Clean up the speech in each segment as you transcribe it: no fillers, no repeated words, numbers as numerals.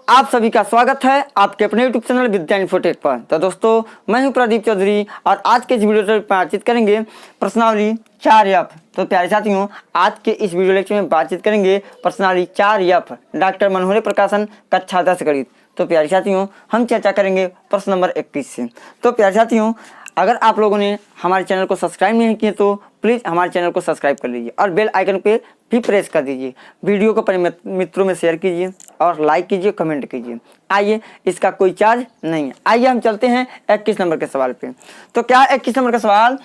आप सभी का स्वागत है आपके अपने यूट्यूब चैनल विद्या इन्फोटेक पर। तो दोस्तों, मैं हूं प्रदीप चौधरी और आज के इस वीडियो में बातचीत करेंगे प्रश्नावली 4F। तो प्यारे साथियों, आज के इस वीडियो लेक्चर में बातचीत करेंगे प्रश्नावली 4F, डॉक्टर मनोहर प्रकाशन, कक्षा 10 गणित। तो प्यारे साथियों, हम चर्चा करेंगे प्रश्न नंबर 21 से। तो प्यारे साथियों, अगर आप लोगों ने हमारे चैनल को सब्सक्राइब नहीं किए तो प्लीज़ हमारे चैनल को सब्सक्राइब कर लीजिए और बेल आइकन पे भी प्रेस कर दीजिए। वीडियो को अपने मित्रों में शेयर कीजिए और लाइक कीजिए, कमेंट कीजिए। आइए, इसका कोई चार्ज नहीं है। आइए हम चलते हैं 21 नंबर के सवाल पे। तो क्या 21 नंबर का सवाल,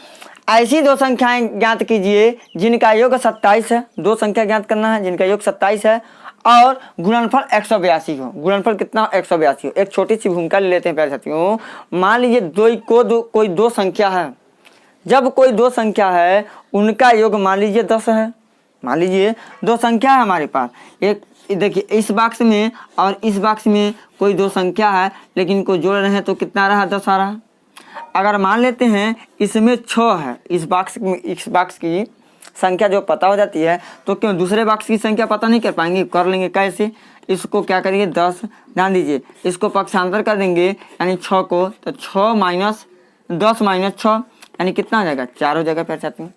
ऐसी दो संख्याएं ज्ञात कीजिए जिनका योग 27 है। दो संख्या ज्ञात करना है जिनका योग 27 है और गुणनफल 182 हो। गुणनफल कितना? 182 हो। एक छोटी सी भूमिका ले लेते हैं प्यारे साथियों। मान लीजिए कोई दो संख्या है। जब कोई दो संख्या है उनका योग मान लीजिए 10 है। मान लीजिए दो संख्या है हमारे पास, एक देखिए इस बॉक्स में और इस बॉक्स में कोई दो संख्या है, लेकिन इनको जोड़ रहे हैं तो कितना रहा? 10 आ रहा। अगर मान लेते हैं इसमें 6 है, इस बॉक्स की संख्या जो पता हो जाती है, तो क्यों दूसरे बॉक्स की संख्या पता नहीं कर पाएंगे? कर लेंगे। कैसे? इसको क्या करेंगे? 10, ध्यान दीजिए, इसको पक्षांतर कर देंगे यानी 6 को, तो 6 माइनस 10 माइनस 6 यानी कितना हो जाएगा? 4 हो जाएगा। प्यारे साथियों,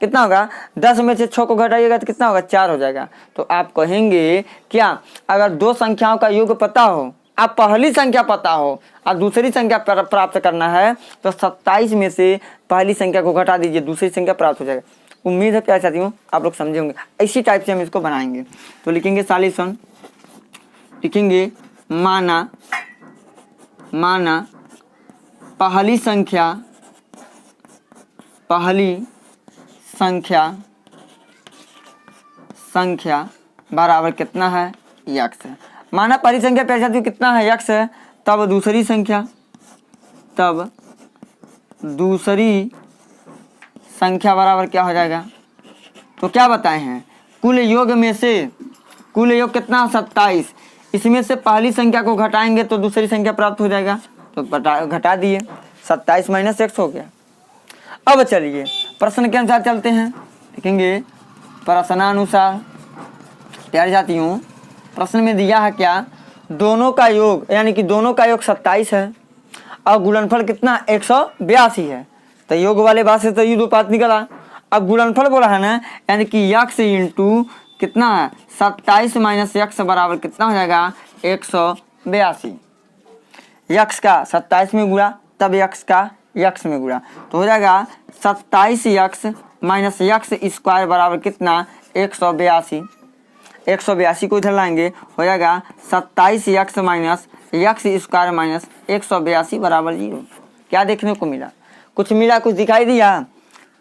कितना होगा? 10 में से 6 को घटाइएगा तो कितना होगा? 4 हो जाएगा। तो आप कहेंगे क्या, अगर दो संख्याओं का योग पता हो, आप पहली संख्या पता हो और दूसरी संख्या प्राप्त करना है, तो 27 में से पहली संख्या को घटा दीजिए, दूसरी संख्या प्राप्त हो जाएगा। उम्मीद है प्यारे साथियों आप लोग समझे होंगे। इसी टाइप से हम इसको बनाएंगे। तो लिखेंगे सॉल्यूशन, लिखेंगे माना पहली संख्या बराबर कितना है? x है। माना पहली संख्या प्यारे साथियों कितना है? x है। तब दूसरी संख्या बराबर क्या हो जाएगा? तो क्या बताए हैं? कुल योग कितना? 27। इसमें से पहली संख्या को घटाएंगे तो दूसरी संख्या प्राप्त हो जाएगा। तो घटा दिए, 27 माइनस x हो गया। अब चलिए प्रश्न के अनुसार चलते हैं। लिखेंगे प्रश्नानुसार। प्यारे साथियों, प्रश्न में दिया है क्या? दोनों का योग यानी कि दोनों का योग 27 है और गुणनफल कितना? 182 है। तो योग वाले बात से तो ये दो बात निकला। अब गुणनफल बोला है ना, यानी कि x इंटू कितना है? 27 माइनस x बराबर कितना हो जाएगा? 182। x का 27 में गुणा तब x का x में गुणा, तो हो जाएगा 27x माइनस x स्क्वायर बराबर कितना? 182। 182 को इधर लाएंगे, हो जाएगा 27x minus x square minus 182 बराबर 0। क्या देखने को मिला? कुछ मिला, कुछ दिखाई दिया?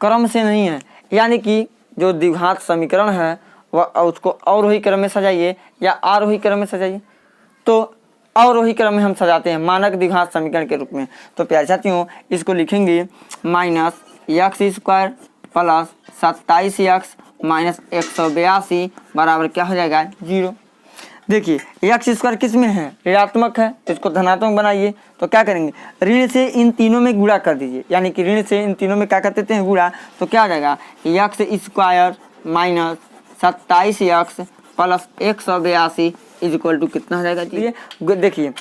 क्रम से नहीं है, यानी कि जो द्विघात समीकरण है वह उसको अवरोही क्रम में सजाइए या आरोही क्रम में सजाइए। तो अवरोही क्रम में हम सजाते हैं, मानक द्विघात समीकरण के रूप में। तो प्यारे साथियों, इसको लिखेंगे minus x square plus 27x minus 182 बराबर क्या हो जाएगा? 0। देखिए x स्क्वायर किस में है? ऋणात्मक है, तो इसको धनात्मक बनाइए। तो क्या करेंगे? ऋण से इन तीनों में गुणा कर दीजिए, यानी कि ऋण से इन तीनों में क्या कर देते हैं? गुणा। तो क्या हो जाएगा? x square minus 27x plus 182 is equal to कितना हो जाएगा? देखिए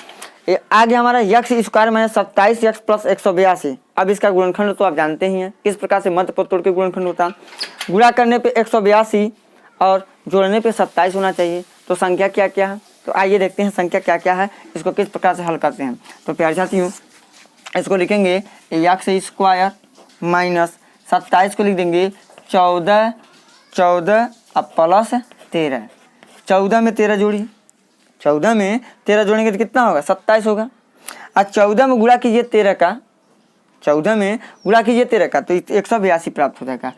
आगे हमारा x square minus 27x plus 182। अब इसका गुणनखंड तो आप जानते ही हैं, किस प्रकार से मध्य पद तोड़ के गुणनखंड होता है। गुणा करने पे 182 और जोड़ने पे 27 होना चाहिए। तो संख्या क्या क्या है? तो आइए देखते हैं संख्या क्या क्या है, इसको किस प्रकार से हल करते हैं। तो प्यारे साथियों, इसको लिखेंगे x स्क्वायर माइनस 27 को लिख देंगे 14 अब प्लस 13। 14 में 13 जोड़िए, 14 में 13 जोड़ेंगे तो कितना होगा? 27 होगा। और 14 में गुणा कीजिए 13 का, 14 में गुणा कीजिए 13 का, तो 182 प्राप्त हो जाएगा।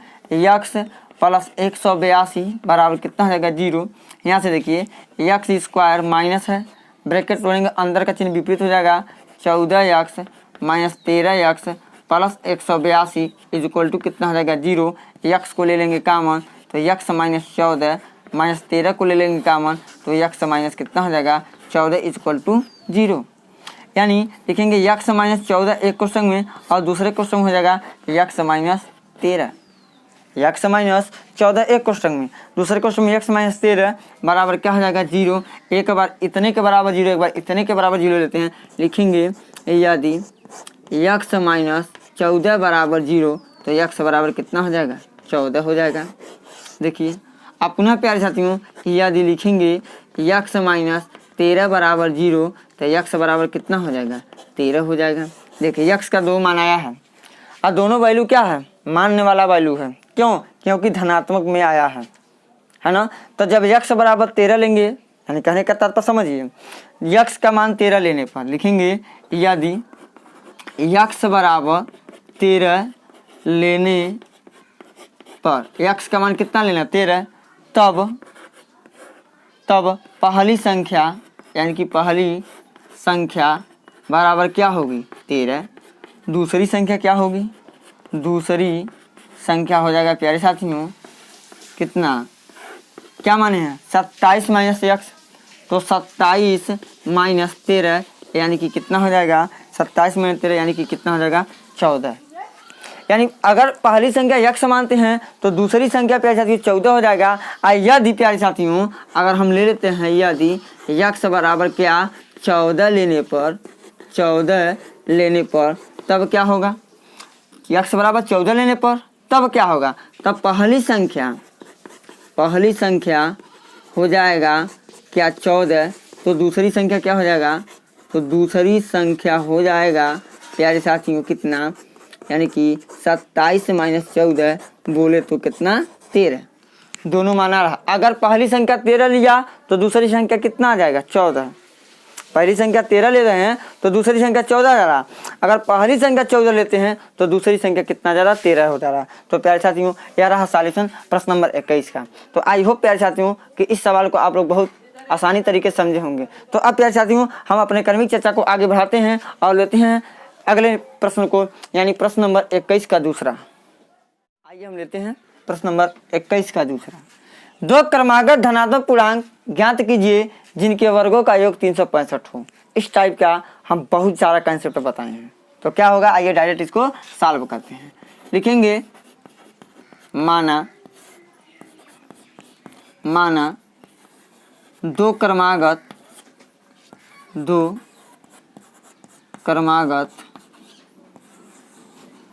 x प्लस 182 बराबर कितना हो जाएगा? 0। यहाँ से देखिए x स्क्वायर माइनस है, ब्रैकेट तोड़ेंगे, अंदर का चिन्ह विपरीत हो जाएगा। 14x minus 13x plus 182 is equal to कितना हो जाएगा? 0। x को ले लेंगे कामन, तो x माइनस 14 माइनस 13 को ले लेंगे कामन, तो x माइनस कितना हो जाएगा? 14 इज इक्वल टू 0। यानी लिखेंगे x माइनस 14 एक क्वेश्चन में और दूसरे क्वेश्चन में हो जाएगा x माइनस 13। x माइनस 14 एक क्वेश्चन में, दूसरे क्वेश्चन में x माइनस 13 बराबर क्या हो जाएगा 0। एक बार इतने के बराबर 0, एक बार इतने के बराबर 0 लेते हैं, लिखेंगे यदि x माइनस 14 बराबर 0 तो x बराबर कितना हो जाएगा 14 हो जाएगा। देखिए अब पुनः प्यारे साथियों यदि लिखेंगे x माइनस 13 बराबर 0 तो x बराबर कितना हो जाएगा 13 हो जाएगा। देखिए x का 2 मान आया है और दोनों वैल्यू क्या है मानने वाला वैल्यू है, क्यों, क्योंकि धनात्मक में आया है ना। तो जब x बराबर 13 लेंगे, यानी कहने का तात्पर्य समझिए, x का मान 13 लेने पर लिखेंगे यदि x बराबर 13 लेने पर, x का मान कितना लेना 13, तब पहली संख्या यानी कि पहली संख्या बराबर क्या होगी 13, दूसरी संख्या क्या होगी, दूसरी संख्या हो जाएगा प्यारे साथियों कितना, क्या माने हैं 27 माइनस x, तो 27 माइनस 13 यानी कि कितना हो जाएगा 27 माइनस 13 यानी कि कितना हो जाएगा 14। यानी अगर पहली संख्या x मानते हैं तो दूसरी संख्या प्यारे साथियों 14 हो जाएगा। और यदि प्यारे साथियों अगर हम ले लेते हैं यदि x बराबर क्या 14 लेने पर तब क्या होगा, x बराबर 14 लेने पर तब क्या होगा, तब पहली संख्या हो जाएगा क्या 14, तो दूसरी संख्या क्या हो जाएगा, तो दूसरी संख्या हो जाएगा प्यारे साथियों कितना, यानी कि 27 माइनस 14 बोले तो कितना 13, दोनों माना रहा। अगर पहली संख्या 13 लिया तो दूसरी संख्या कितना आ जाएगा 14, पहली संख्या 13 ले रहे हैं तो दूसरी संख्या 14 जा रहा, अगर पहली संख्या 14 लेते हैं तो दूसरी संख्या कितना जा रहा 13 हो जा रहा। तो प्यारे साथियों यह रहा सॉल्यूशन प्रश्न नंबर 21 का। तो आई होप प्यारे साथियों कि इस सवाल को आप लोग बहुत आसानी तरीके से समझे होंगे। तो अब प्यारे साथियों हम अपने क्रमिक चर्चा को आगे बढ़ाते हैं और लेते हैं अगले प्रश्न को, यानी प्रश्न नंबर 21 का दूसरा। आइए हम लेते हैं प्रश्न नंबर 21 का दूसरा। दो क्रमागत धनात्मक पूर्णांक ज्ञात कीजिए जिनके वर्गों का योग 365 हो। इस टाइप का हम बहुत सारा कंसेप्ट बताए हैं, तो क्या होगा आइए डायरेक्ट इसको सॉल्व करते हैं। लिखेंगे माना दो क्रमागत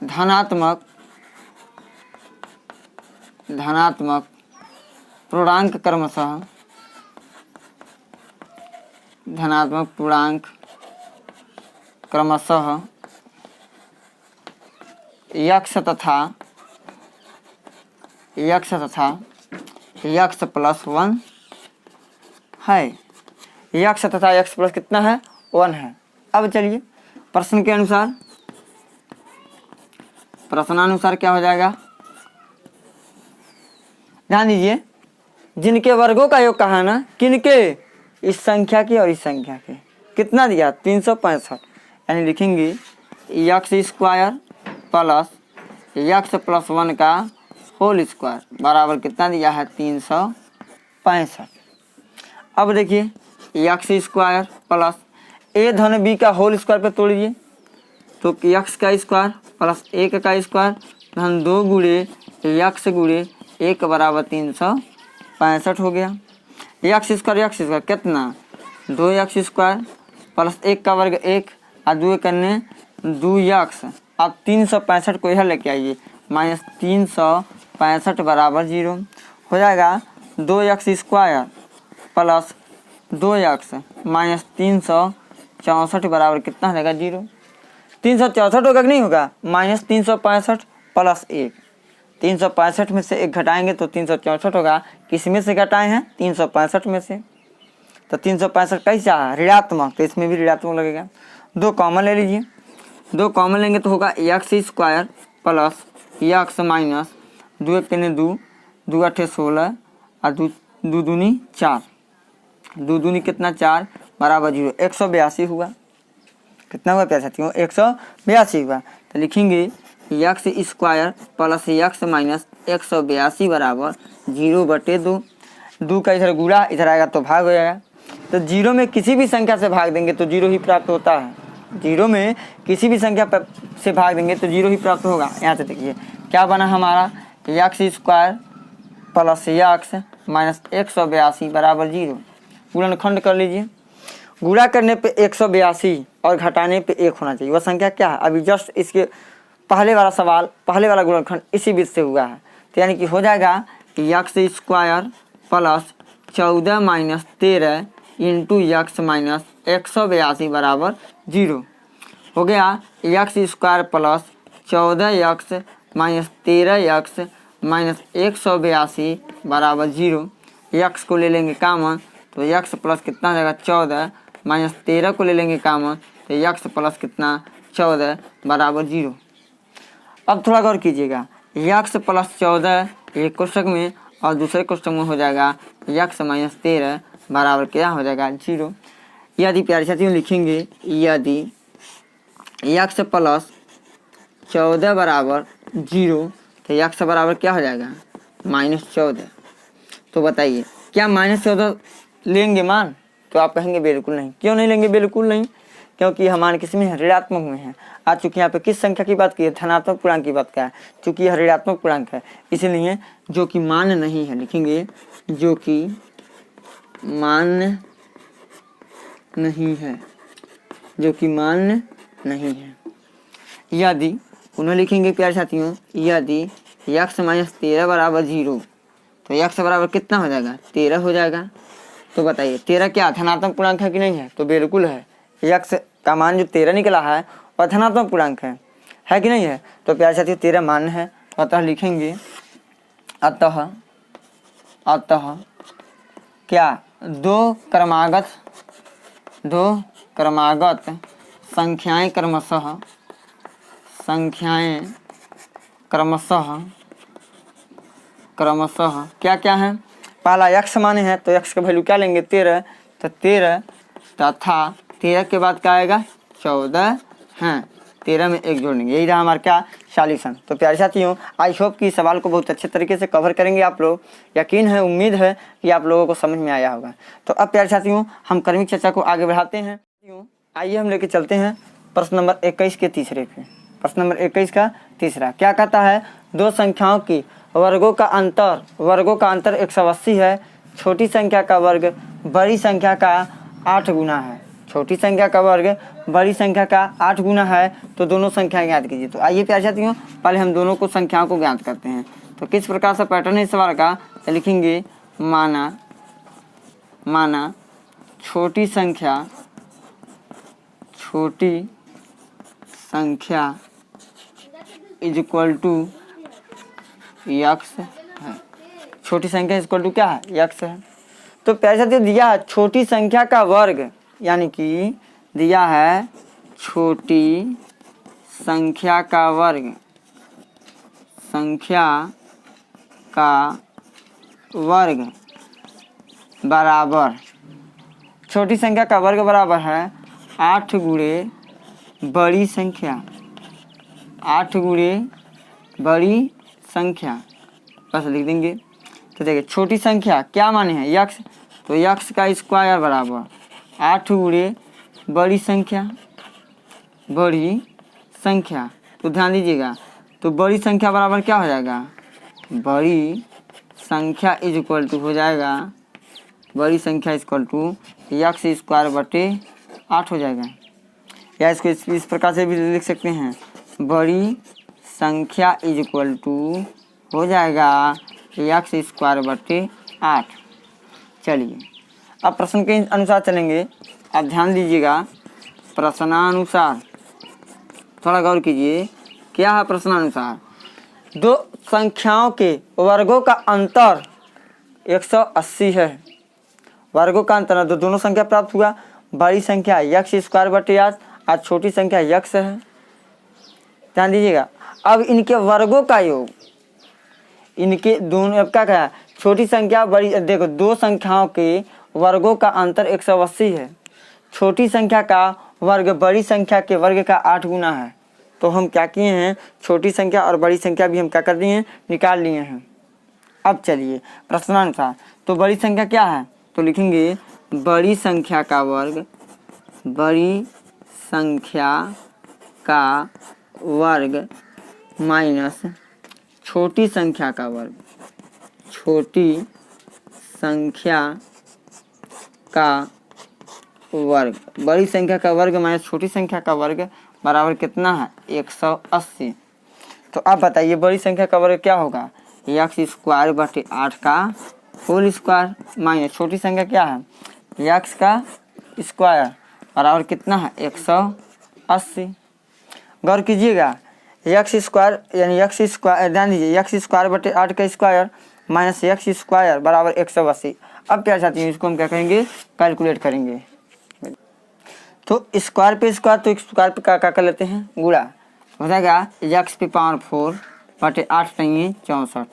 धनात्मक पूर्णांक क्रमशः x तथा x प्लस 1 है, x तथा x प्लस कितना है 1 है। अब चलिए प्रश्नानुसार क्या हो जाएगा, ध्यान दीजिए, जिनके वर्गों का योग कहा ना, किनके, इस संख्या के और इस संख्या के, कितना दिया 365, यानी लिखेंगे x square plus x plus 1 का होल स्क्वायर बराबर कितना दिया है 365। अब देखिए x स्क्वायर प्लस a धन b का होल स्क्वायर पे तोड़ दीजिए, तो x का स्क्वायर प्लस 1 का स्क्वायर धन 2 गुणे x गुणे 1 बराबर 365 हो गया। x स्क्वायर कितना 2x स्क्वायर प्लस 1 का वर्ग 1 और 2 करने 2x। अब 365 को इधर लेके आइए, माइनस 365 बराबर 0 हो जाएगा। 2x square plus 2x minus 364 बराबर कितना हो जाएगा 0। 364 होगा कि नहीं होगा, माइनस 365 प्लस 1, 365 में से 1 घटाएंगे तो 364 होगा। किस में से घटाए हैं 365 में से, तो 365 कैसा है ऋणात्मक, तो इसमें भी ऋणात्मक लगेगा। 2 कॉमन ले लीजिए, 2 कॉमन लेंगे तो होगा x square plus x minus 2 1 3 2 2 8 16 और 2 दूनी 4, 2 दूनी कितना 4 बराबर 0, 182 हुआ। कितना हुआ प्यारे साथियों 182 हुआ। तो लिखेंगे x square plus x minus 182 बराबर 0/2। 2 का इधर गुणा इधर आएगा तो भाग हो जाएगा। तो 0 में किसी भी संख्या से भाग देंगे तो 0 ही प्राप्त होता है, 0 में किसी भी संख्या से भाग देंगे तो 0 ही प्राप्त होगा। यहाँ से देखिए क्या बना हमारा x square plus x minus 182 बराबर 0। गुणनखंड कर लीजिए। गुणा करने पे 182 और घटाने पे 1 होना चाहिए। वह संख्या क्या है? अभी जस्ट इसके पहले वाला सवाल, पहले वाला गुणनखंड इसी बीच से हुआ है। तो यानी कि हो जाएगा x square plus 14 minus 13 into x minus 182 बराबर 0। हो गया x square plus 14 x minus 13 x minus 182 बराबर 0। यक्स को ले लेंगे कामन तो यक्स प्लस कितना हो जाएगा 14 माइनस 13 को ले लेंगे कामन तो यक्स प्लस कितना 14 बराबर 0। अब थोड़ा गौर कीजिएगा, यक्स प्लस 14 एक कोष्ठक में और दूसरे कोष्ठक में हो जाएगा यक्स माइनस 13 बराबर क्या हो जाएगा 0। यदि प्यारे साथियों लिखेंगे यदि यक्स प्लस 14 बराबर 0 तो यक्स बराबर क्या हो जाएगा -14। तो बताइए क्या -14 लेंगे मान? तो आप कहेंगे बिल्कुल नहीं। क्यों नहीं लेंगे? बिल्कुल नहीं, क्योंकि हमारे किस में है? ऋणात्मक में है। आज चूंकि यहाँ पे किस संख्या की बात की है? धनात्मक पूर्णांक की बात का है। चूंकि यह ऋणात्मक पूर्णांक है इसलिए जो कि मान्य नहीं है, लिखेंगे जो कि मान्य नहीं है, जो कि मान्य नहीं है। यदि पुनः लिखेंगे प्यारे साथियों, यदि यक्स माइनस 13 बराबर 0 तो यक्स बराबर कितना हो जाएगा 13 हो जाएगा। तो बताइए 13 क्या धनात्मक पूर्णांक है कि नहीं है? तो बिल्कुल है। यक्स का मान जो 13 निकला है वह धनात्मक पूर्णांक है कि नहीं है? तो प्यारे साथियों 13 मान्य है। अतः लिखेंगे अतः क्या दो क्रमागत संख्याएं क्रमशः क्या क्या है? पहला यक्स माने है तो यक्स का वैल्यू क्या लेंगे 13, तो 13 तथा 13 के बाद क्या आएगा 14 हैं, 13 में 1 जोड़ेंगे। यही रहा हमारा क्या सॉल्यूशन। तो प्यारे साथियों आई होप कि सवाल को बहुत अच्छे तरीके से कवर करेंगे आप लोग। यकीन है, उम्मीद है कि आप लोगों को समझ में आया होगा। तो अब प्यारे साथियों हम क्रमिक चर्चा को आगे बढ़ाते हैं। आइए हम लेके चलते हैं प्रश्न नंबर 21 के तीसरे पे। प्रश्न नंबर 21 का तीसरा क्या कहता है? दो संख्याओं की वर्गों का अंतर 180 है। छोटी संख्या का वर्ग बड़ी संख्या का 8 गुना है। छोटी संख्या का वर्ग बड़ी संख्या का 8 गुना है। तो दोनों संख्याएं ज्ञात कीजिए। तो आइए प्यारे साथियों पहले हम दोनों को संख्याओं को ज्ञात करते हैं। तो किस प्रकार से पैटर्न है इस सवाल का? तो लिखेंगे माना छोटी संख्या इज इक्वल टू यक्स है। छोटी संख्या इक्वल टू क्या है? यक्स है। तो प्यारे साथियों दिया है छोटी संख्या का वर्ग, यानी कि दिया है छोटी संख्या का वर्ग बराबर, छोटी संख्या का वर्ग बराबर है 8 गुणे बड़ी संख्या, 8 गुणे बड़ी संख्या, बस लिख देंगे। तो देखिए छोटी संख्या क्या माने हैं यक्स, तो यक्स का स्क्वायर बराबर 8 गुणे बड़ी संख्या। तो ध्यान दीजिएगा, तो बड़ी संख्या बराबर क्या हो जाएगा? बड़ी संख्या इज इक्वल टू हो जाएगा, बड़ी संख्या इक्वल टू यक्स स्क्वायर बटे 8 हो जाएगा। या इसको इस प्रकार से भी लिख सकते हैं, बड़ी संख्या इज इक्वल टू हो जाएगा यक्स स्क्वायर बटे 8। चलिए अब प्रश्न के अनुसार चलेंगे। आप ध्यान दीजिएगा, प्रश्नानुसार थोड़ा गौर कीजिए। क्या है प्रश्नानुसार? दो संख्याओं के वर्गों का अंतर 180 है। वर्गों का अंतर तो दोनों संख्या प्राप्त हुआ। बड़ी संख्या यक्स स्क्वायर बटे 8 और छोटी संख्या यक्स है। ध्यान दीजिएगा, अब इनके वर्गों का योग, इनके दोनों अब क्या है? छोटी संख्या बड़ी, देखो दो संख्याओं के वर्गों का अंतर 180 है। छोटी संख्या का वर्ग बड़ी संख्या के वर्ग का 8 गुना है। तो हम क्या किए हैं, छोटी संख्या और बड़ी संख्या भी हम क्या कर दिए हैं, निकाल लिए हैं। अब चलिए प्रश्नानुसार, तो बड़ी संख्या क्या है? तो लिखेंगे बड़ी संख्या का वर्ग माइनस छोटी संख्या का वर्ग, छोटी संख्या का वर्ग, बड़ी संख्या का वर्ग माइनस छोटी संख्या का वर्ग बराबर कितना है 180। तो आप बताइए बड़ी संख्या का वर्ग क्या होगा, एक्स स्क्वायर बटे 8 का होल स्क्वायर माइनस छोटी संख्या क्या है एक्स का स्क्वायर बराबर कितना है 180। गौर कीजिएगा एक्स स्क्वायर यानी एक्स स्क्वायर, ध्यान दीजिए एक्स स्क्वायर बटे 8 का स्क्वायर माइनस एक्स स्क्वायर बराबर 180। अब क्या चाहती हूँ, इसको हम क्या करेंगे कैलकुलेट करेंगे। तो स्क्वायर पे स्क्वायर, तो स्क्वायर पे क्या कर लेते हैं गुणा, हो जाएगा एक्स पे पावर 4 बटे 8 नहीं है 64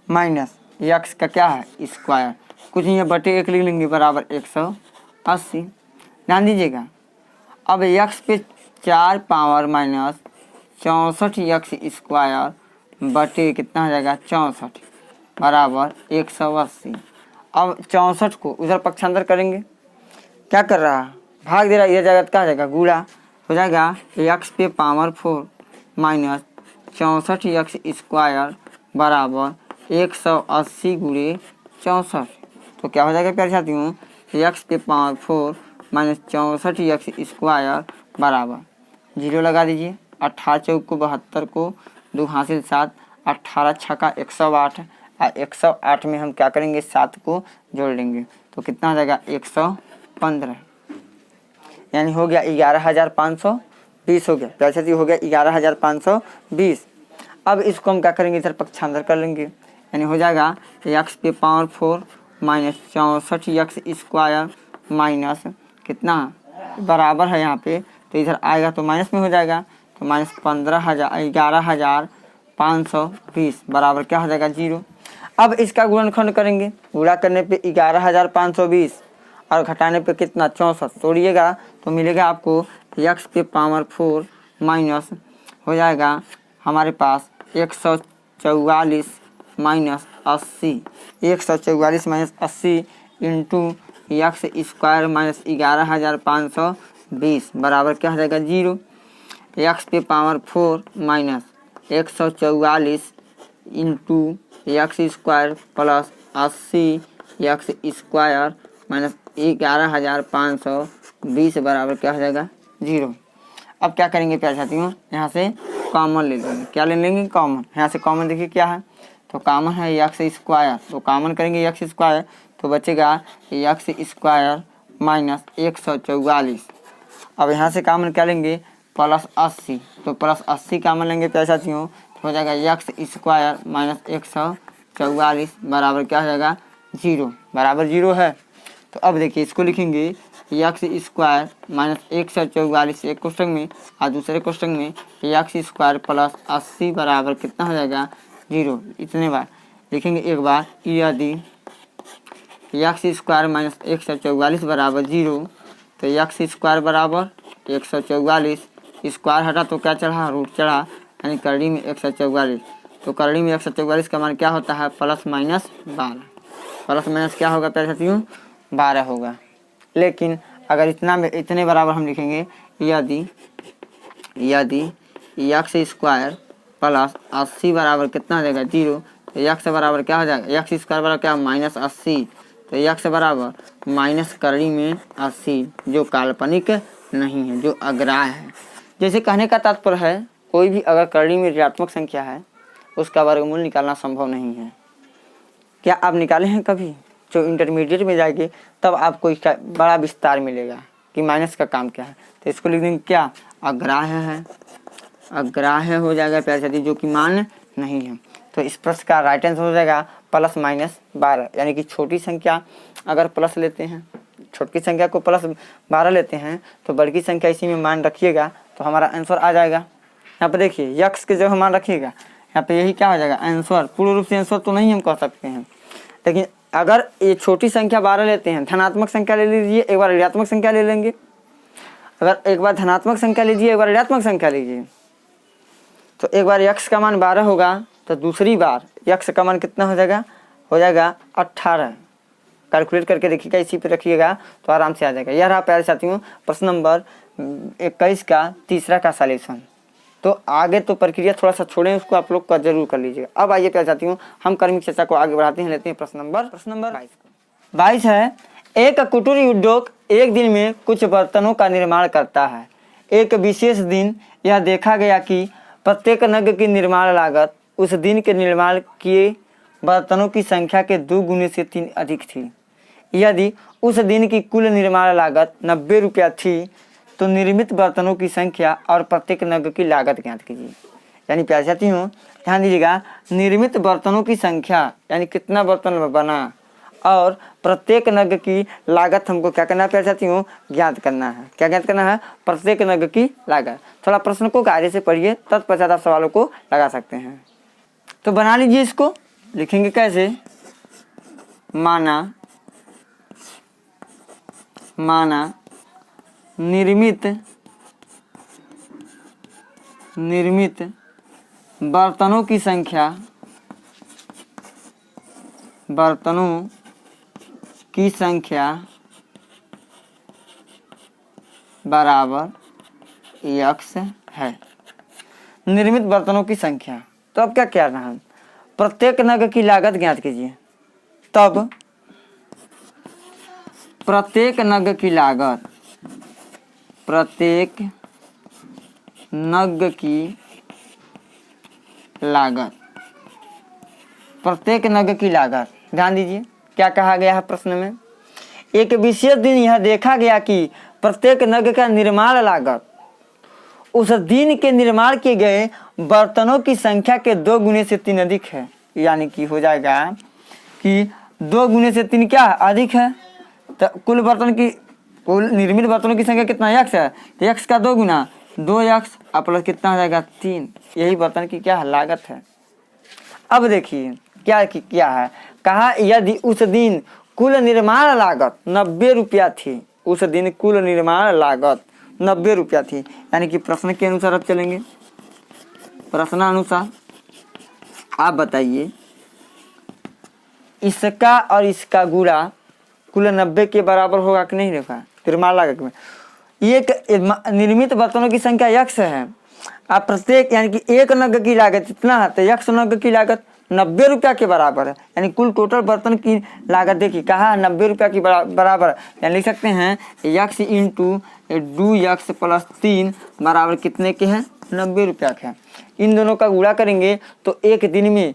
माइनस एक्स का क्या है स्क्वायर, कुछ नहीं है बटे 1 लिख लेंगे बराबर 180। ध्यान दीजिएगा अब एक्स पे 4 पावर माइनस 64 एक्स स्क्वायर बटे कितना हो जाएगा 64 बराबर 180। अब 64 को उधर पक्षांतर करेंगे, क्या कर रहा है भाग दे रहा है, इधर जाएगा क्या हो जाएगा गुणा, हो जाएगा एक्स पे पावर 4 माइनस 64 एक्स स्क्वायर बराबर 180 गुणे 64। तो क्या हो जाएगा प्यारे साथियों, एक्स पे पावर 4 माइनस 64 एक्स स्क्वायर बराबर 0 लगा दीजिए, 18 चौक को 72 को 2 हासिल 7, 18 छक्का 108 और 108 में हम क्या करेंगे 7 को जोड़ लेंगे तो कितना हो जाएगा 115, यानी हो गया 11,520 हो गया प्यारे साथियों, हो गया 11,520। अब इसको हम क्या करेंगे इधर पक्षांतर कर लेंगे, यानी हो जाएगा एक्स पे power 4 minus 64 x square minus कितना बराबर है यहाँ पे, तो इधर आएगा तो माइनस में हो जाएगा, तो माइनस 11,520 बराबर क्या हो जाएगा 0। अब इसका गुणनखंड करेंगे, गुणा करने पे 11,520 और घटाने पे कितना 64 तोड़िएगा तो मिलेगा आपको एक्स पे पावर 4 माइनस हो जाएगा हमारे पास 144 minus 80, 144 minus 80 into x square minus 11,520 बराबर क्या हो जाएगा 0। एक्स पे power 4 minus 144 into x square plus 80 x square minus 11,520 बराबर क्या हो जाएगा 0। अब क्या करेंगे प्यारे साथियों, यहाँ से कॉमन ले लेंगे, क्या ले लेंगे कॉमन, यहाँ से कॉमन देखिए क्या है, तो कॉमन है एक्स स्क्वायर, तो कॉमन करेंगे एक्स स्क्वायर तो बचेगा एक्स स्क्वायर माइनस 144। अब यहाँ से कॉमन क्या लेंगे प्लस 80, तो प्लस 80 कॉमन लेंगे प्यारे साथियों तो हो जाएगा एक्स स्क्वायर माइनस 144 बराबर क्या हो जाएगा 0, बराबर 0 है। तो अब देखिए इसको लिखेंगे एक्स स्क्वायर माइनस 144 एक क्वेश्चन में और दूसरे क्वेश्चन में एक्स स्क्वायर प्लस 80 बराबर कितना हो जाएगा 0। इतने बार लिखेंगे, एक बार यदि एक्स स्क्वायर माइनस 144 बराबर 0 तो एक्स स्क्वायर बराबर 144, स्क्वायर हटा तो क्या चढ़ा रूट चढ़ा, यानी करड़ी में 144, तो करड़ी में 144 का मान क्या होता है प्लस माइनस 12, प्लस माइनस क्या होगा प्यारे साथियों 12 होगा। लेकिन अगर इतने बराबर हम लिखेंगे यदि एक्स स्क्वायर प्लस 80 बराबर कितना हो जाएगा 0, तो एक्स बराबर क्या हो जाएगा एक्स स्क्वायर बराबर क्या माइनस 80, तो एक्स बराबर माइनस करड़ी में 80 जो काल्पनिक नहीं है, जो अग्राह्य है। जैसे कहने का तात्पर्य है कोई भी अगर करड़ी में ऋणात्मक संख्या है उसका वर्गमूल निकालना संभव नहीं है। क्या आप निकाले हैं कभी, जो इंटरमीडिएट में जाएंगे तब आपको इसका बड़ा विस्तार मिलेगा कि माइनस का काम क्या है। तो इसको लिख देंगे क्या अग्राह्य है, अग्राह्य हो जाएगा प्यारे साथी जो कि मान नहीं है। तो इस प्रश्न का राइट आंसर हो जाएगा प्लस माइनस 12, यानी कि छोटी संख्या अगर प्लस लेते हैं, छोटी संख्या को प्लस 12 लेते हैं तो बड़ी संख्या इसी में मान रखिएगा तो हमारा आंसर आ जाएगा। यहाँ पर देखिए यक्स के जो मान रखिएगा यहाँ पे यही क्या हो जाएगा आंसर, पूर्ण रूप से आंसर तो नहीं हम कह सकते हैं, लेकिन अगर ये छोटी संख्या 12 लेते हैं, धनात्मक संख्या ले लीजिए, एक बार ऋणात्मक संख्या ले लेंगे, अगर एक बार धनात्मक संख्या लीजिए एक बार ऋणात्मक संख्या लीजिए, तो एक बार यक्स का मान 12 होगा तो दूसरी बार यक्स का मान कितना हो जाएगा 18। कैलकुलेट करके देखिएगा, इसी पे रखिएगा तो आराम से आ जाएगा। यह रहा प्यारे साथियों प्रश्न नंबर 21 का तीसरा का सॉल्यूशन। तो आगे तो प्रक्रिया थोड़ा सा छोड़ें, उसको आप लोग का जरूर कर लीजिएगा। अब आइए प्यारे साथियों, हम कर्मिक चर्चा को आगे बढ़ाते हैं, लेते हैं प्रश्न नंबर 22 है। एक कुटीर उद्योग एक दिन में कुछ बर्तनों का निर्माण करता है। एक विशेष दिन यह देखा गया कि प्रत्येक नग की निर्माण लागत उस दिन के निर्माण किए बर्तनों की संख्या के 2 गुने से 3 अधिक थी। यदि उस दिन की कुल निर्माण लागत 90 रुपया थी तो निर्मित बर्तनों की संख्या और प्रत्येक नग की लागत ज्ञात कीजिए। यानी प्यारे साथियों ध्यान दीजिएगा, निर्मित बर्तनों की संख्या यानी कितना बर्तन बना और प्रत्येक नग की लागत हमको क्या करना है प्यारे साथियों, ज्ञात करना है। क्या ज्ञात करना है? प्रत्येक नग की लागत। थोड़ा प्रश्न को कार्य से पढ़िए, तत्पश्चात आप सवालों को लगा सकते हैं। तो बना लीजिए, इसको लिखेंगे कैसे? माना निर्मित बर्तनों की संख्या बराबर x है। निर्मित बर्तनों की संख्या, तो अब क्या करना है? प्रत्येक नग की लागत ज्ञात कीजिए। तब प्रत्येक नग की लागत ध्यान दीजिए क्या कहा गया है प्रश्न में। एक विशेष दिन यह देखा गया कि प्रत्येक नग का निर्माण लागत उस दिन के निर्माण किए गए बर्तनों की संख्या के 2 गुने से 3 अधिक है। यानी कि हो जाएगा कि 2 गुने से 3 क्या अधिक है, तो कुल निर्मित बर्तनों की संख्या कितना x है, तो x का 2 गुना 2x प्लस कितना हो जाएगा 3। यही बर्तन की क्या है? लागत है। अब देखिए क्या है, कहा यदि उस दिन कुल निर्माण लागत 90 रुपया थी, उस दिन कुल निर्माण लागत 90 रुपया थी। यानी कि प्रश्न के अनुसार अब चलेंगे, प्रश्नानुसार आप बताइए इसका और इसका गुणा कुल 90 के बराबर होगा कि नहीं होगा? निर्माण लागत में एक निर्मित बर्तनों की संख्या x है, आप प्रत्येक यानी कि एक नग की लागत इतना है, तो x नग की लागत 90 रुपया के बराबर है। यानी कुल टोटल बर्तन की लागत देखिए कहा 90 रुपया की बराबर है। यानी लिख सकते हैं x इंटू 2x प्लस 3 बराबर कितने के हैं? 90 रुपया के हैं। इन दोनों का गुणा करेंगे तो एक दिन में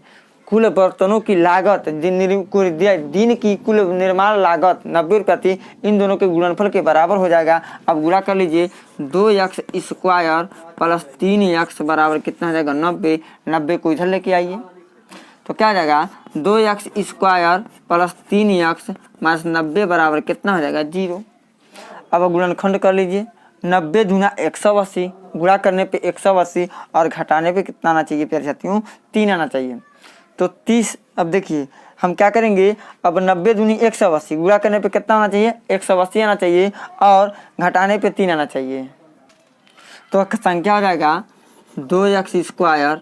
कुल बर्तनों की लागत दिन की कुल निर्माण लागत 90 रुपया थी, इन दोनों के गुणनफल के बराबर हो जाएगा। अब गुणा कर लीजिए, 2x स्क्वायर प्लस 3x बराबर कितना हो जाएगा? 90। 90 को इधर लेके आइए तो क्या हो जाएगा? 2x square plus 3x minus 90 बराबर कितना हो जाएगा? 0। अब गुणनखंड कर लीजिए, 90 दूना 180, गुणा करने पे 180 और घटाने पे कितना आना चाहिए प्यारे साथियों? 3 आना चाहिए। तो 30। अब देखिए हम क्या करेंगे, अब 90 दूनी 180, गुणा करने पे कितना आना चाहिए? 180 आना चाहिए और घटाने पे 3 आना चाहिए। तो संख्या हो जाएगा 2x स्क्वायर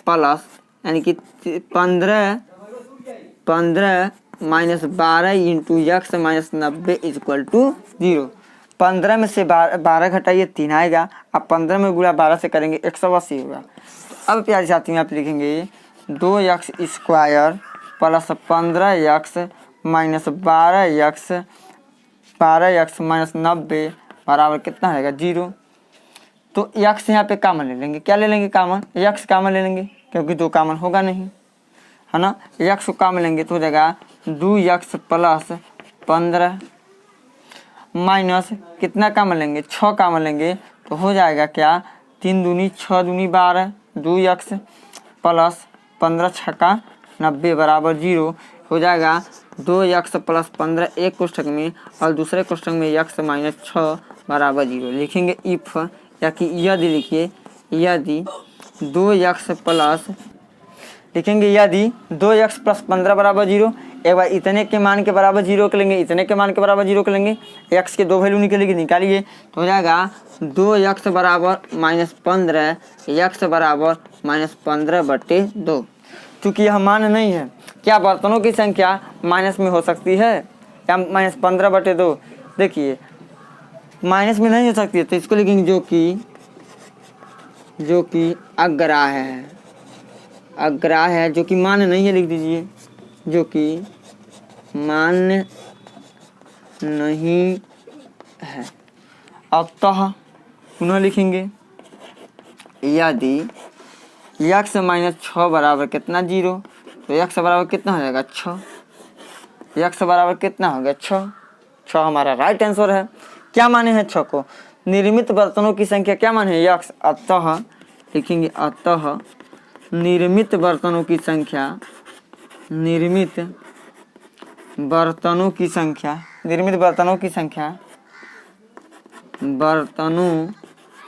प्लस यानी कि 15 minus 12 into x minus 90 equal to 0। 15 में से 12 घटाइए 3 आएगा। अब 15 में गुणा 12 से करेंगे 180 होगा। अब प्यारे साथियों आप लिखेंगे 2x square plus 15x minus 12x minus 90 बराबर कितना आएगा? 0। तो x यहाँ पे कामन ले लेंगे। क्या ले लेंगे? कामन, x कामन ले लेंगे क्योंकि 2 कामन होगा नहीं, है ना। x को कामन लेंगे तो हो जाएगा 2x प्लस 15 माइनस कितना कामन लेंगे? 6 कामन लेंगे तो हो जाएगा क्या? 3 दूनी 6 दूनी 12, 2x प्लस 15 छक्का 90 बराबर 0 हो जाएगा। 2x प्लस 15 एक कोष्ठक में और दूसरे कोष्ठक में x माइनस 6 बराबर 0 लिखेंगे। इफ या कि यदि लिखिए, यदि 2x प्लस लिखेंगे यदि 2x प्लस 15 बराबर 0। एक बार इतने के मान के बराबर 0 कर लेंगे, इतने के मान के बराबर 0 कर लेंगे, x के 2 वैल्यू निकालिए तो हो जाएगा 2x बराबर माइनस 15, x बराबर माइनस 15/2। चूँकि यह मान नहीं है, क्या बर्तनों की संख्या माइनस में हो सकती है या माइनस 15/2? देखिए माइनस में नहीं हो सकती है, तो इसको लिखेंगे जो कि जो कि अग्राह्य है, अग्राह्य है, जो कि मान्य नहीं है, लिख दीजिए, जो कि मान्य नहीं है। अतः पुनः लिखेंगे यदि x माइनस 6 बराबर कितना 0, तो x बराबर कितना हो जाएगा 6, x बराबर कितना हो गया 6, 6 हमारा राइट आंसर है। क्या माने हैं 6 को? निर्मित बर्तनों की संख्या क्या माने है x, अतः लिखेंगे अतः निर्मित बर्तनों की संख्या, निर्मित बर्तनों की संख्या, निर्मित बर्तनों की संख्या, बर्तनों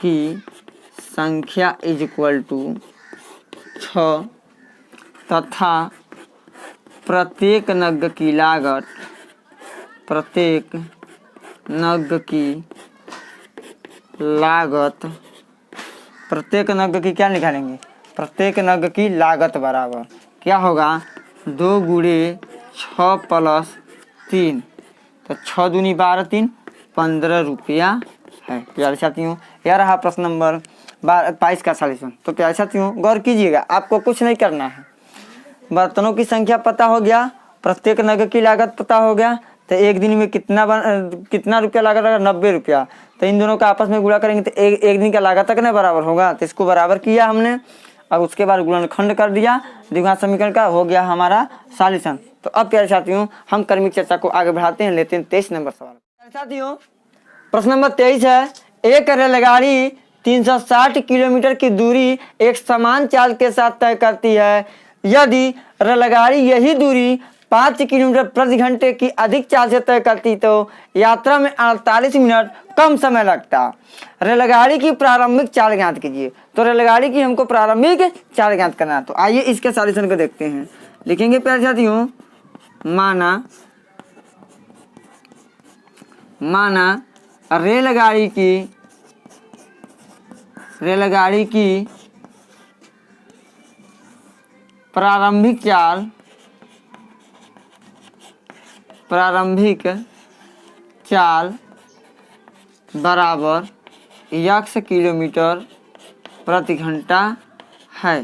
की संख्या इज इक्वल टू 6 तथा प्रत्येक नग की लागत, प्रत्येक नग की लागत, प्रत्येक नग की क्या निकालेंगे, प्रत्येक नग की लागत बराबर क्या होगा 2 गुणे 6 प्लस 3, तो 6 दूनी 12, 3 15 रुपया है। प्यारे साथियों, यह रहा प्रश्न नंबर 22 का सॉल्यूशन। तो प्यारे साथियों गौर कीजिएगा, आपको कुछ नहीं करना है, बर्तनों की संख्या पता हो गया, प्रत्येक नग की लागत पता हो गया, तो एक दिन में कितना रुपया लागत होगा 90 रुपया, तो इन दोनों का आपस में गुणा करेंगे तो एक दिन का लागत तक नहीं बराबर होगा, तो इसको बराबर किया हमने, अब उसके बाद गुणनखंड कर दिया, द्विघात समीकरण का हो गया हमारा सॉल्यूशन। तो अब प्यारे साथियों हम क्रमिक चर्चा को आगे बढ़ाते हैं, लेते हैं 23 नंबर सवाल। प्यारे साथियों प्रश्न नंबर 23 है, एक रेलगाड़ी 360 किलोमीटर की दूरी एक समान चाल के साथ तय करती है। यदि रेलगाड़ी यही दूरी 5 किलोमीटर प्रति घंटे की अधिक चाल से तय करती तो यात्रा में 48 मिनट कम समय लगता। रेलगाड़ी की प्रारंभिक चाल ज्ञात कीजिए। तो रेलगाड़ी की हमको प्रारंभिक चाल ज्ञात करना है, तो आइए इसके सॉल्यूशन को देखते हैं। लिखेंगे प्यारे साथियों, माना रेलगाड़ी की प्रारंभिक चाल बराबर x किलोमीटर प्रति घंटा है।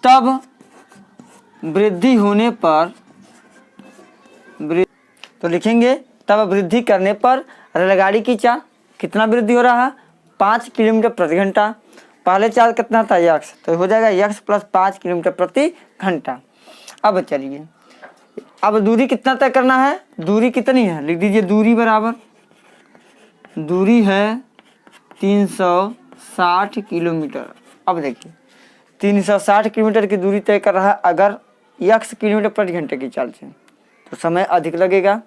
तब वृद्धि होने पर, तो लिखेंगे तब वृद्धि करने पर रेलगाड़ी की चाल कितना वृद्धि हो रहा है 5 किलोमीटर प्रति घंटा। पहले चाल कितना था x, तो हो जाएगा x प्लस 5 किलोमीटर प्रति घंटा। अब चलिए, अब दूरी कितना तय करना है, दूरी कितनी है लिख दीजिए, दूरी बराबर, दूरी है 360 किलोमीटर। अब देखिए 360 किलोमीटर की दूरी तय कर रहा है अगर x किलोमीटर प्रति घंटे की चाल से, तो समय अधिक लगेगा।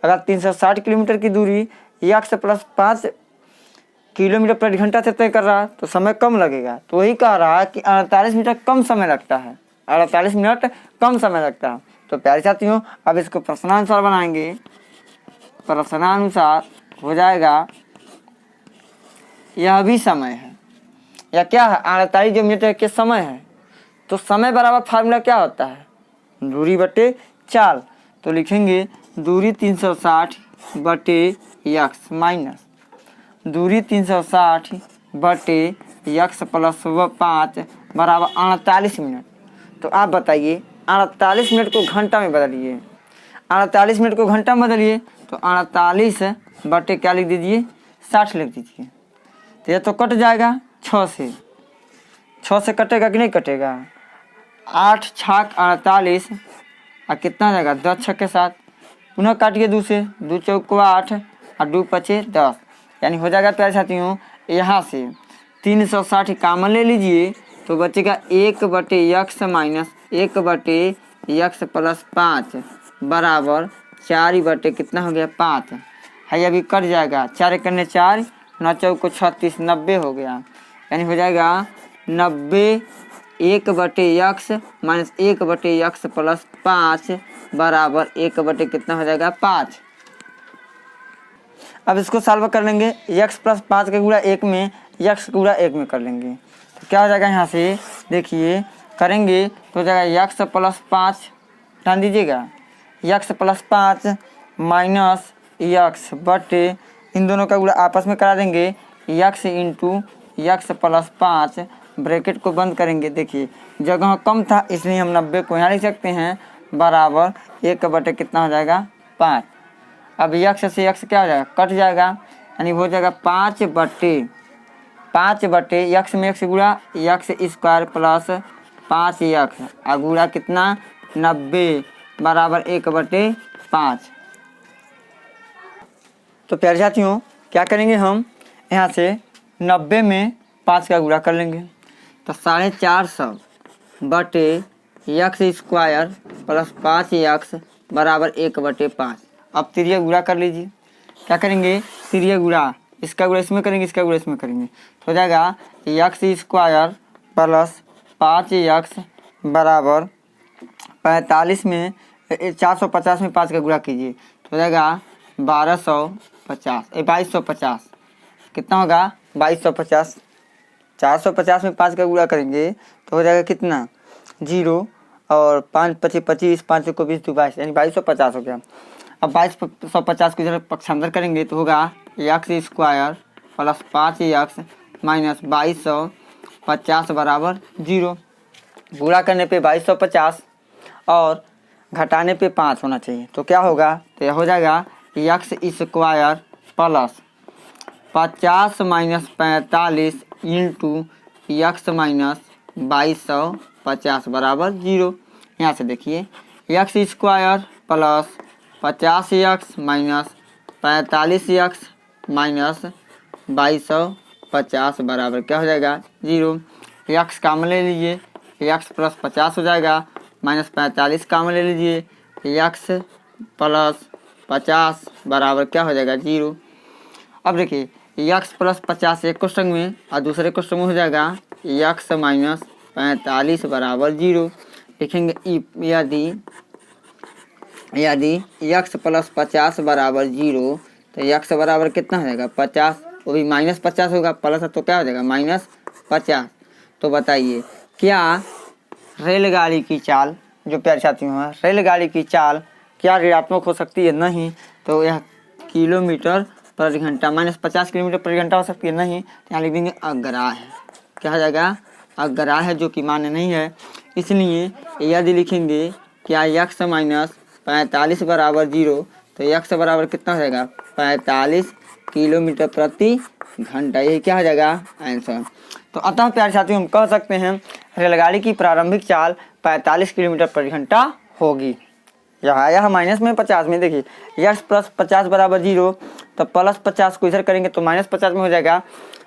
अगर 360 किलोमीटर की दूरी x प्लस 5 किलोमीटर प्रति घंटा से तय कर रहा है तो समय कम लगेगा। तो वही कह रहा है कि 48 मिनट कम समय लगता है, 48 मिनट कम समय लगता है। तो प्यारे साथियों अब इसको प्रश्नानुसार बनाएंगे, प्रश्नानुसार हो जाएगा, यह भी समय है या क्या है 48 जो मिनट के समय है, तो समय बराबर फार्मूला क्या होता है दूरी बटे चाल। तो लिखेंगे दूरी 360 बटे x माइनस दूरी 360 बटे x प्लस 5 बराबर 48 मिनट। तो आप बताइए 48 मिनट को घंटा में बदलिए, 48 मिनट को घंटा में बदलिए, तो 48 बटे क्या लिख दीजिए 60 लिख दीजिए। तो यह तो कट जाएगा 6 से कटेगा कि नहीं कटेगा, 8 छाक 48 और कितना जाएगा 10 छक के साथ, पुनः काटिए 2 से, 2 चौक 8 और 2 पचे 10, यानी हो जाएगा प्यारे साथियों यहाँ से 360 कामन ले लीजिए तो बचेगा 1 बटे x माइनस 1 बटे x प्लस 5 बराबर 4 बटे कितना हो गया 5 है, अभी कट जाएगा 4 करने 4 9 चौक 36 90 हो गया, यानी हो जाएगा 90 1 बटे x माइनस 1 बटे x प्लस 5 बराबर 1 बटे कितना हो जाएगा 5। अब इसको सॉल्व कर लेंगे, x प्लस 5 के गुणा 1 में x गुणा 1 में कर लेंगे तो क्या हो जाएगा, यहाँ से देखिए करेंगे तो हो जाएगा x प्लस 5 ध्यान दीजिएगा, x प्लस 5 माइनस x बटे इन दोनों का गुणा आपस में करा देंगे x into x plus 5 bracket को बंद करेंगे। देखिए जगह कम था इसलिए हम 90 को यहाँ लिख सकते हैं बराबर 1 बटे कितना हो जाएगा 5। अब यक्स से यक्स क्या हो जाएगा कट जाएगा, यानी हो जाएगा 5 बटे यक्स में यक्स गुणा यक्स स्क्वायर प्लस 5 यक्स गुणा कितना 90 बराबर 1 बटे 5। तो प्यारे साथियों क्या करेंगे हम यहाँ से 90 में 5 का गुणा कर लेंगे तो 450 बटे यक्स स्क्वायर प्लस 5 यक्स बराबर 1 बटे 5। अब तिरिया गुणा कर लीजिए। क्या करेंगे तिरिया गुणा, इसका गुणा इसमें करेंगे, इसका गुणा इसमें करेंगे तो हो जाएगा यक्स स्क्वायर प्लस 5 यक्स बराबर 45 में 450 में 5 का गुणा कीजिए तो हो जाएगा 2250 कितना होगा 2250। 450 में 5 का गुणा करेंगे तो हो जाएगा कितना 0 और 5 25 25 5 को 20 22 यानी 2250 हो गया। अब 2250 को इधर पक्षांतर करेंगे तो होगा x square plus 5 x minus 2250 बराबर 0। गुणा करने पे 2250 और घटाने पे 5 होना चाहिए तो क्या होगा तो यह हो जाएगा x square plus 50 minus 45 into x minus 2250 बराबर 0। यहाँ से देखिए x square plus 50 x minus 45 x minus 2250 बराबर क्या हो जाएगा 0। यक्स कामन ले लीजिए, यक्स प्लस 50 हो जाएगा माइनस 45 कामन ले लीजिए, यक्स प्लस 50 बराबर क्या हो जाएगा 0। अब देखिए यक्स प्लस 50 एक क्वेश्चन में और दूसरे क्वेश्चन में हो जाएगा यक्स माइनस 45 बराबर 0। लिखेंगे यदि यक्स प्लस 50 बराबर 0 तो यक्स बराबर कितना हो जाएगा 50, वो भी माइनस 50 होगा, प्लस तो क्या हो जाएगा माइनस 50। तो बताइए क्या रेलगाड़ी की चाल, जो प्यारे साथियों है रेलगाड़ी की चाल क्या ऋणात्मक हो सकती है? नहीं। तो यह किलोमीटर पर घंटा माइनस 50 किलोमीटर पर घंटा हो सकती है? नहीं। तो यहाँ लिख देंगे अग्राह है, क्या हो जाएगा अग्राह है, जो कि मान्य नहीं है। इसलिए यदि लिखेंगे क्या यक्स माइनस 45 बराबर 0 तो यक्स बराबर कितना हो जाएगा 45 किलोमीटर प्रति घंटा, यही क्या हो जाएगा आंसर। तो अतः प्यारे साथियों हम कह सकते हैं रेलगाड़ी की प्रारंभिक चाल 45 किलोमीटर प्रति घंटा होगी। यह माइनस में 50 में देखिए यक्स प्लस 50 बराबर 0 तो प्लस 50 को इधर करेंगे तो माइनस 50 में हो जाएगा।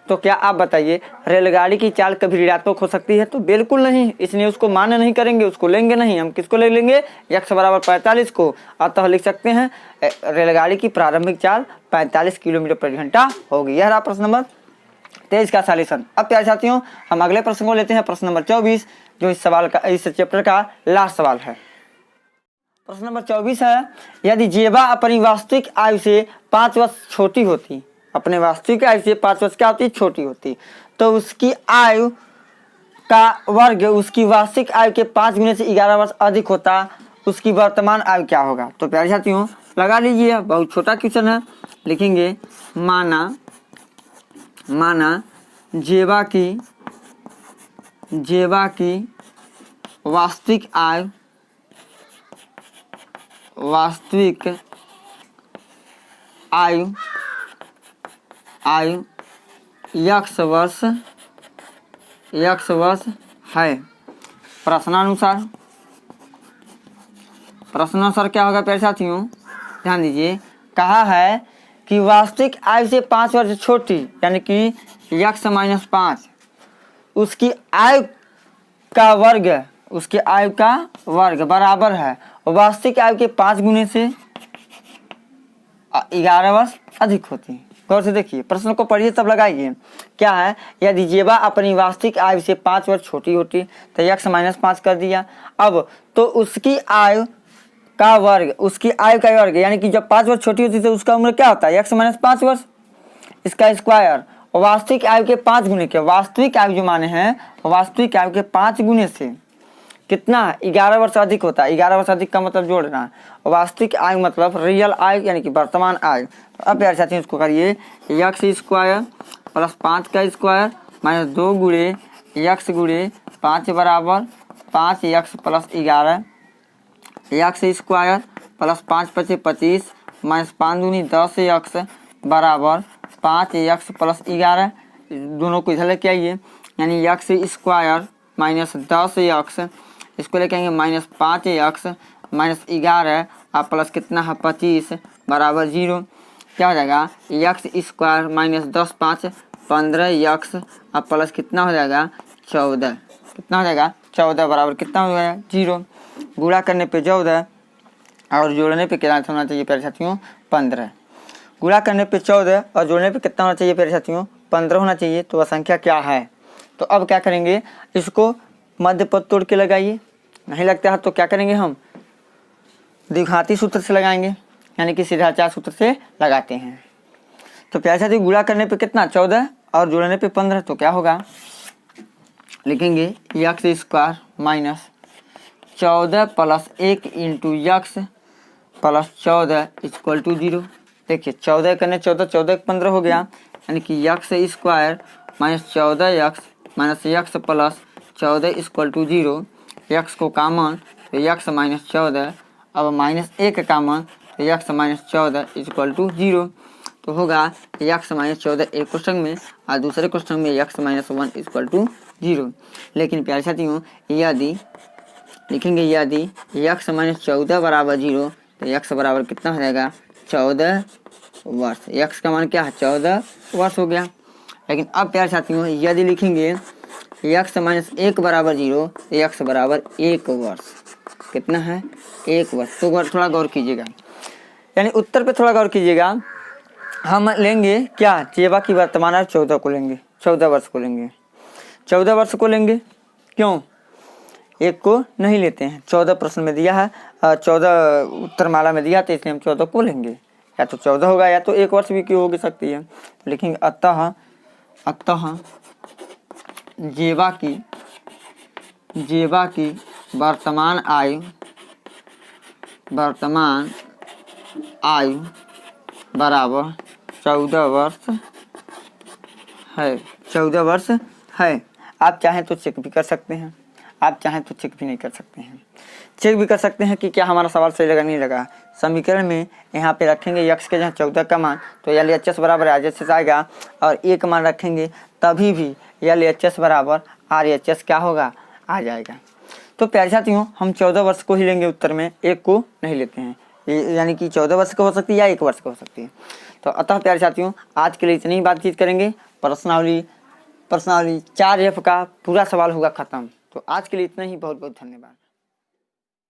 तो क्या आप बताइए रेलगाड़ी की चाल कभी ऋणात्मक हो सकती है? तो बिल्कुल नहीं, इसलिए उसको मान्य नहीं करेंगे, उसको लेंगे नहीं। हम किसको ले लेंगे यक्स बराबर 45 को। अतः लिख सकते हैं रेलगाड़ी की प्रारंभिक चाल 45 किलोमीटर प्रति घंटा होगी। यह रहा प्रश्न नंबर 23 का सॉल्यूशन। अब प्यारे साथियों हम अगले प्रश्न को लेते हैं, प्रश्न नंबर 24, जो इस चैप्टर का लास्ट सवाल है। प्रश्न नंबर 24 है यदि जेबा अपनी वास्तविक आयु से 5 वर्ष छोटी होती, अपने वास्तविक आयु से 5 वर्ष क्या होती छोटी होती, तो उसकी आयु का वर्ग उसकी वार्षिक आयु के 5 गुने से 11 वर्ष अधिक होता, उसकी वर्तमान आयु क्या होगा? तो प्यारे साथियों लगा लीजिए, बहुत छोटा क्वेश्चन है। लिखेंगे माना जेबा की वास्तविक आयु यक्स वर्ष है। प्रश्नानुसार क्या होगा प्यारे साथियों ध्यान दीजिए, कहा है कि वास्तविक आयु से 5 वर्ष छोटी यानी कि यक्स माइनस 5 उसकी आयु का वर्ग बराबर है वास्तविक आयु के 5 गुने से 11 वर्ष अधिक होती है। गौर से देखिए प्रश्न को पढ़िए तब लगाइए। क्या है यदि जेबा अपनी वास्तविक आयु से 5 वर्ष छोटी होती तो यक्स माइनस 5 कर दिया। अब तो उसकी आयु का वर्ग यानी कि जब 5 वर्ष छोटी होती तो उसका उम्र क्या होता है यक्स माइनस 5 वर्ष, इसका स्क्वायर वास्तविक आयु के 5 गुने के, वास्तविक आयु जो माने हैं वास्तविक आयु के 5 गुने से कितना 11 वर्ष अधिक होता है। 11 वर्ष अधिक का मतलब जोड़ना है, वास्तविक आयु मतलब रियल आयु यानी कि वर्तमान आयु। तो अब प्यारे साथियों इसको करिए यक्स स्क्वायर प्लस 5 का स्क्वायर माइनस 2 गुणे यक्स गुणे 5 बराबर 5 x plus 11 x square plus 5 पचे 25 माइनस 5 दूनी 10 यक्स बराबर 5 यक्स प्लस 11। दोनों को इधर लेके आइए, यानी यक्स स्क्वायर माइनस 10 यक्स, इसको लेके आएंगे माइनस 5 यक्स माइनस 11 और प्लस कितना है 25 बराबर 0। क्या हो जाएगा यक्स स्क्वायर माइनस 10 5 15 यक्स और प्लस कितना हो जाएगा 14। कितना हो जाएगा 14 बराबर कितना हो जाएगा 0। गुणा करने पे 14 और जोड़ने पे कितना होना चाहिए प्यारे साथियों 15। गुणा करने पे 14 और जोड़ने पे कितना होना चाहिए प्यारे साथियों 15 होना चाहिए। तो वह संख्या क्या है? तो अब क्या करेंगे, इसको मध्य पद तोड़ के लगाइए। नहीं लगता है तो क्या करेंगे, हम द्विघाती सूत्र से लगाएंगे, यानी कि सीधाचार सूत्र से लगाते हैं। तो प्यारे साथियों गुणा करने पे कितना 14 और जोड़ने पे 15, तो क्या होगा लिखेंगे x square minus 14 plus 1 into x plus 14 equal to 0। देखिए 14 करने 14 14 15 हो गया, यानी कि x square minus 14 x minus x plus 14 equal to 0। X को कामन तो यक्स माइनस 14, अब माइनस 1 कामन तो यक्स माइनस 14 इक्वल टू 0। तो होगा यक्स माइनस 14 एक क्वेश्चन में और दूसरे क्वेश्चन में यक्स माइनस 1 इक्वल टू 0। लेकिन प्यारे साथियों यदि लिखेंगे यदि यक्स माइनस 14 बराबर 0 तो यक्स बराबर कितना हो जाएगा 14 वर्ष। यक्स का मान क्या है 14 वर्ष हो गया। लेकिन अब प्यारे साथियों यदि लिखेंगे यक्स माइनस 1 बराबर 0 तो यक्स बराबर 1 वर्ष। कितना है 1 वर्ष। तो थोड़ा गौर कीजिएगा, यानी उत्तर पे थोड़ा गौर कीजिएगा। हम लेंगे क्या जेबा की वर्तमान 14 को लेंगे, 14 वर्ष को लेंगे, 14 वर्ष को लेंगे। क्यों एक को नहीं लेते हैं? 14 प्रश्न में दिया है, 14 उत्तरमाला में दिया, तो इसलिए हम 14 को लेंगे। या तो 14 होगा या तो 1 वर्ष भी क्यों हो सकती है। लेकिन अतः जेबा की वर्तमान आयु बराबर 14 वर्ष है। 14 वर्ष है। आप चाहें तो चेक भी कर सकते हैं, आप चाहें तो चेक भी नहीं कर सकते हैं। चेक भी कर सकते हैं कि क्या हमारा सवाल सही लगा नहीं लगा। समीकरण में यहाँ पे रखेंगे यक्स के जहाँ 14 का मान तो यल एच एस बराबर आर एच एस आएगा, और एक मान रखेंगे तभी भी यल एच एस बराबर आर एच एस क्या होगा आ जाएगा। तो प्यारे साथियों हम 14 वर्ष को ही लेंगे उत्तर में, एक को नहीं लेते हैं। यानी कि 14 वर्ष का हो सकती है या 1 वर्ष का हो सकती है। तो अतः प्यारे साथियों आज के लिए इतनी ही बातचीत करेंगे। प्रश्नावली 4F का पूरा सवाल होगा खत्म। तो आज के लिए इतना ही, बहुत बहुत धन्यवाद।